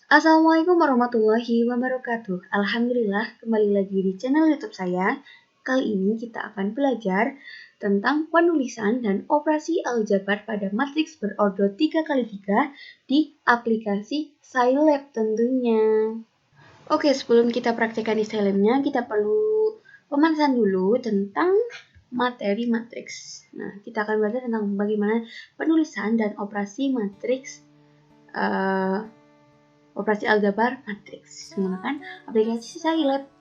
Assalamualaikum warahmatullahi wabarakatuh. Alhamdulillah, kembali lagi di channel YouTube saya. Kali ini kita akan belajar tentang penulisan dan operasi aljabar pada matriks berordo 3x3 di aplikasi Scilab tentunya. Oke, sebelum kita praktekkan di Scilabnya, kita perlu pemanasan dulu tentang materi matriks. Nah, kita akan belajar tentang bagaimana penulisan dan operasi matriks operasi aljabar matriks menggunakan aplikasi Scilab.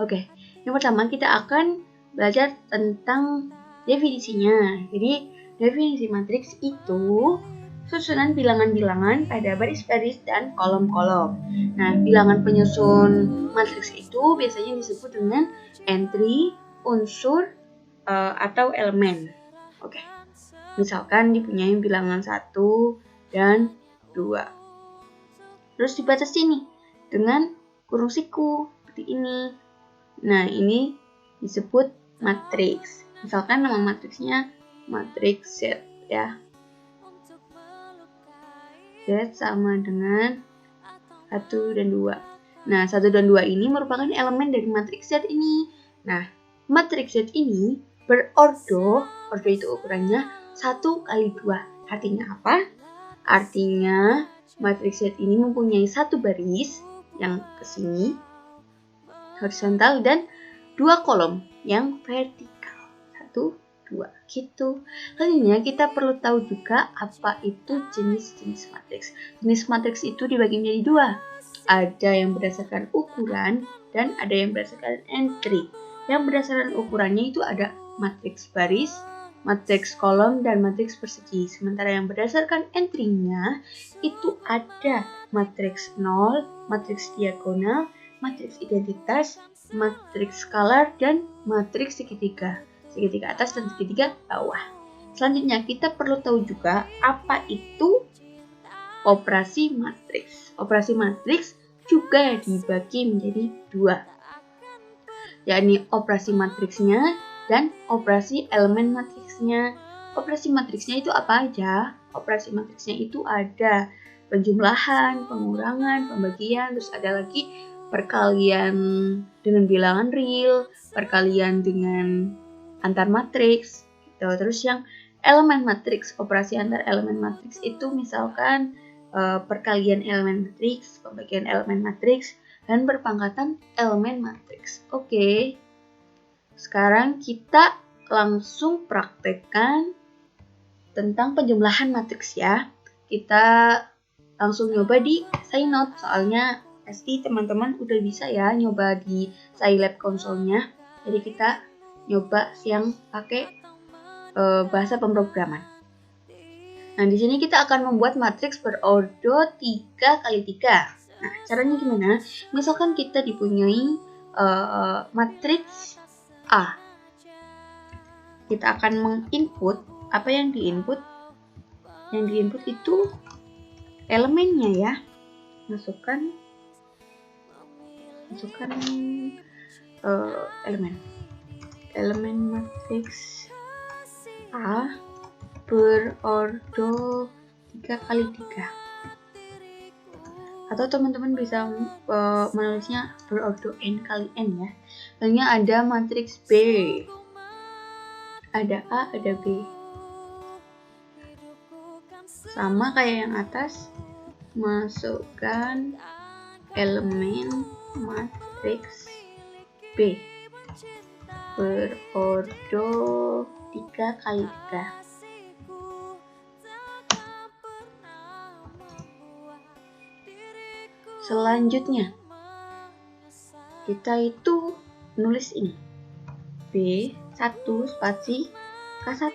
Oke, yang pertama kita akan belajar tentang definisinya. Jadi, definisi matriks itu susunan bilangan-bilangan pada baris-baris dan kolom-kolom. Nah, bilangan penyusun matriks itu biasanya disebut dengan entry, unsur, atau elemen. Oke, misalkan dipunyai bilangan 1 dan 2. Terus dibatasi nih dengan kurung siku seperti ini. Nah, ini disebut matriks. Misalkan nama matriksnya matriks Z ya. Z sama dengan 1 dan 2. Nah, 1 dan 2 ini merupakan elemen dari matriks Z ini. Nah, matriks Z ini berordo, ordo itu ukurannya 1 kali 2. Artinya apa? Artinya matriks Z ini mempunyai satu baris yang ke sini horizontal dan 2 kolom yang vertikal. 1, 2 gitu. Selanjutnya kita perlu tahu juga apa itu jenis-jenis matriks. Jenis matriks itu dibagi menjadi 2. Ada yang berdasarkan ukuran dan ada yang berdasarkan entry. Yang berdasarkan ukurannya itu ada matriks baris, matriks kolom, dan matriks persegi. Sementara yang berdasarkan entry-nya itu ada matriks 0, matriks diagonal, matriks identitas, matriks skalar, dan matriks segitiga. Segitiga atas dan segitiga bawah. Selanjutnya kita perlu tahu juga apa itu operasi matriks. Operasi matriks juga dibagi menjadi 2, yakni operasi matriksnya dan operasi elemen matriksnya. Operasi matriksnya itu apa aja? Operasi matriksnya itu ada penjumlahan, pengurangan, pembagian, terus ada lagi perkalian dengan bilangan real, perkalian dengan antar matriks, gitu. Terus yang elemen matriks, operasi antar elemen matriks itu misalkan perkalian elemen matriks, pembagian elemen matriks, dan berpangkatan elemen matriks. Oke. Sekarang kita langsung praktekkan tentang penjumlahan matriks ya. Kita langsung nyoba di SciNote, soalnya pasti teman-teman udah bisa ya nyoba di Scilab konsolnya. Jadi kita nyoba yang pakai bahasa pemrograman. Nah, di sini kita akan membuat matriks berordo 3x3. Nah, caranya gimana? Misalkan kita dipunyai matriks A. Kita akan menginput, apa yang diinput? Yang diinput itu elemennya ya. Masukkan elemen matriks A berordo 3x3. Atau teman-teman bisa menulisnya berordo n kali n ya. Lainnya ada matriks B. Ada A, ada B. Sama kayak yang atas, masukkan elemen matriks B berordo 3x3. Selanjutnya, kita itu nulis ini. B1 spasi K1.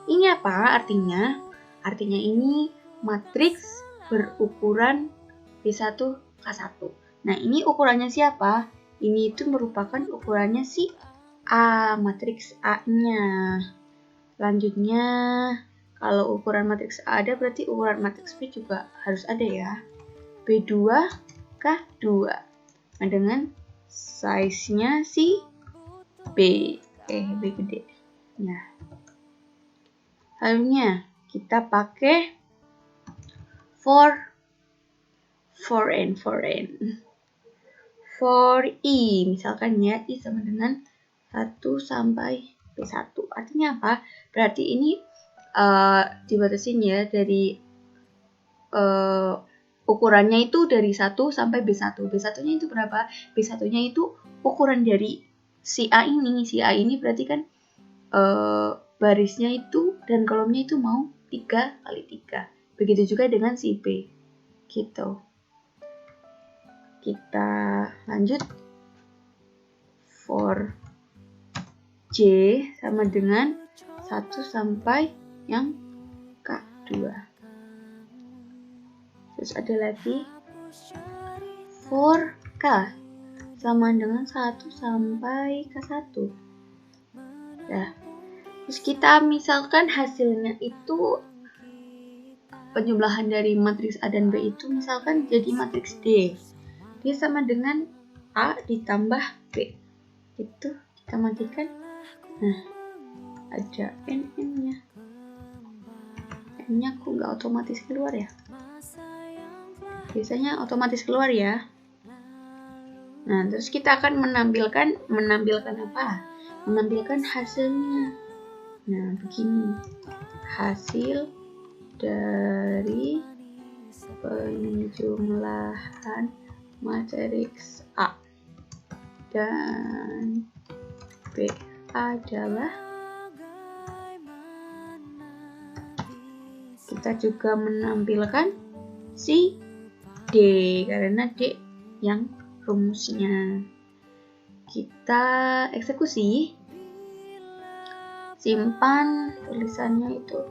Ini apa artinya? Artinya ini matriks berukuran B1 K1. Nah, ini ukurannya siapa? Ini itu merupakan ukurannya si A, matriks A-nya. Selanjutnya, kalau ukuran matriks A ada, berarti ukuran matriks B juga harus ada ya. B2 K2. Nah, dengan size-nya si B. B gede. Nah, selanjutnya kita pakai for foreign. For I, misalkan ya, I sama dengan 1 sampai B1. Artinya apa? Berarti ini dibatasin ya dari ukurannya itu dari 1 sampai B1. B1-nya itu berapa? B1-nya itu ukuran dari si A ini. Si A ini berarti kan barisnya itu dan kolomnya itu mau 3 kali 3. Begitu juga dengan si B. Gitu. Kita lanjut. For J sama dengan 1 sampai yang K2. Terus ada lagi for K sama dengan 1 sampai K1. Ya. Terus kita misalkan hasilnya itu penjumlahan dari matriks A dan B itu misalkan jadi matriks D. D sama dengan A ditambah B. Itu kita matikan. Nah, ada N-nya. N-nya kok nggak otomatis keluar ya? Biasanya otomatis keluar ya. Nah, terus kita akan menampilkan apa? Menampilkan hasilnya. Nah, begini. Hasil dari penjumlahan matriks A dan B adalah, kita juga menampilkan si D karena D yang rumusnya. Kita eksekusi, simpan tulisannya itu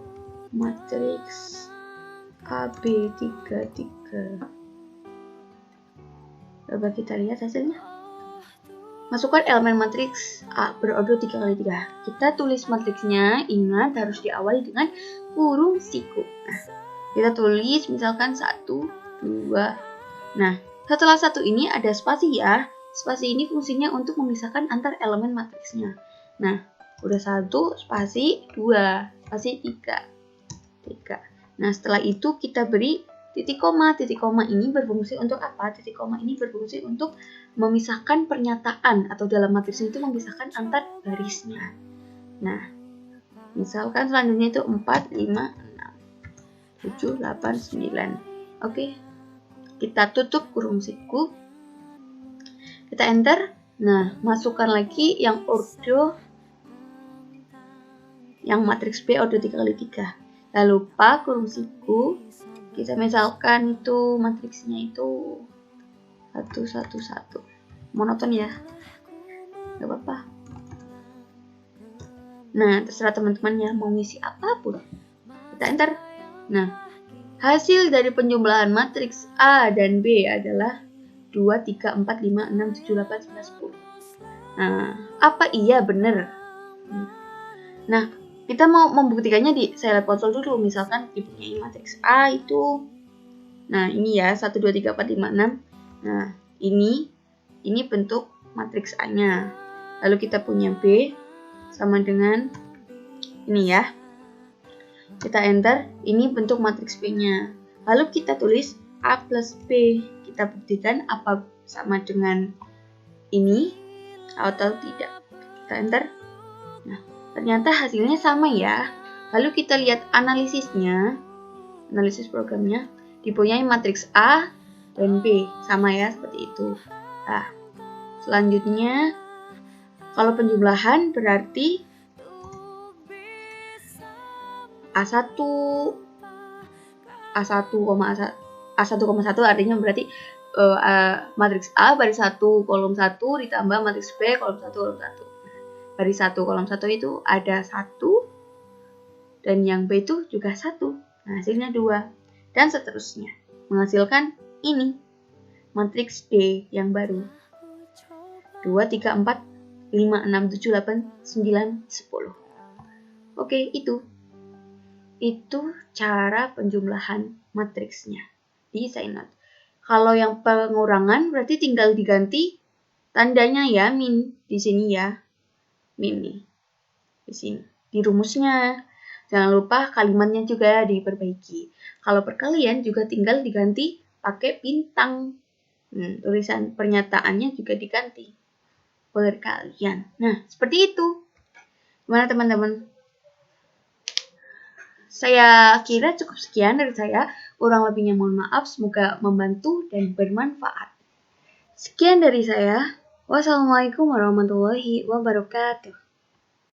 matriks AB33. Coba kita lihat hasilnya. Masukkan elemen matriks A berorder 3 kali 3. Kita tulis matriksnya, ingat harus diawali dengan kurung siku. Nah, kita tulis misalkan 1, 2. Nah, setelah 1 ini ada spasi ya. Spasi ini fungsinya untuk memisahkan antar elemen matriksnya. Nah, udah 1, spasi 2, spasi 3. Nah, setelah itu kita beri titik koma. Titik koma ini berfungsi untuk apa? Titik koma ini berfungsi untuk memisahkan pernyataan atau dalam matriks itu memisahkan antar barisnya. Nah, misalkan selanjutnya itu 4, 5, 6, 7, 8, 9. Oke. Kita tutup kurung siku. Kita enter. Nah, masukkan lagi yang ordo yang matriks B ordo 3 kali 3. Lalu lupa kurung siku. Kita misalkan itu matriksnya itu 1, 1, 1. Monoton ya. Gak apa-apa. Nah, terserah teman-teman ya mau ngisi apapun. Kita enter. Nah, hasil dari penjumlahan matriks A dan B adalah 2, 3, 4, 5, 6, 7, 8, 9, 10. Nah, apa iya benar? Nah, kita mau membuktikannya di saya lihat konsol dulu. Misalkan dipunyai matriks A itu, nah ini ya 1, 2, 3, 4, 5, 6. Nah, ini bentuk matriks A-nya. Lalu kita punya B sama dengan ini ya. Kita enter, ini bentuk matriks B-nya. Lalu kita tulis A plus B. Kita buktikan apa sama dengan ini atau tidak. Kita enter. Nah, ternyata hasilnya sama ya. Lalu kita lihat analisisnya. Analisis programnya dipunyai matriks A dan B. Sama ya, seperti itu. Nah, selanjutnya kalau penjumlahan berarti A1, A1,1 artinya berarti matriks A baris 1 kolom 1 ditambah matriks B kolom 1 kolom 1. Baris 1 kolom 1 itu ada 1 dan yang B itu juga 1. Nah, hasilnya 2 dan seterusnya menghasilkan ini matriks D yang baru. 2, 3, 4, 5, 6, 7, 8, 9, 10. Oke, itu cara penjumlahan matriksnya di SciNote. Kalau yang pengurangan berarti tinggal diganti tandanya ya, min di sini ya. Min nih. Di sini. Di rumusnya. Jangan lupa kalimatnya juga diperbaiki. Kalau perkalian juga tinggal diganti pakai bintang. Tulisan pernyataannya juga diganti perkalian. Nah, seperti itu. Gimana teman-teman? Saya kira cukup sekian dari saya. Kurang lebihnya mohon maaf. Semoga membantu dan bermanfaat. Sekian dari saya. Wassalamualaikum warahmatullahi wabarakatuh.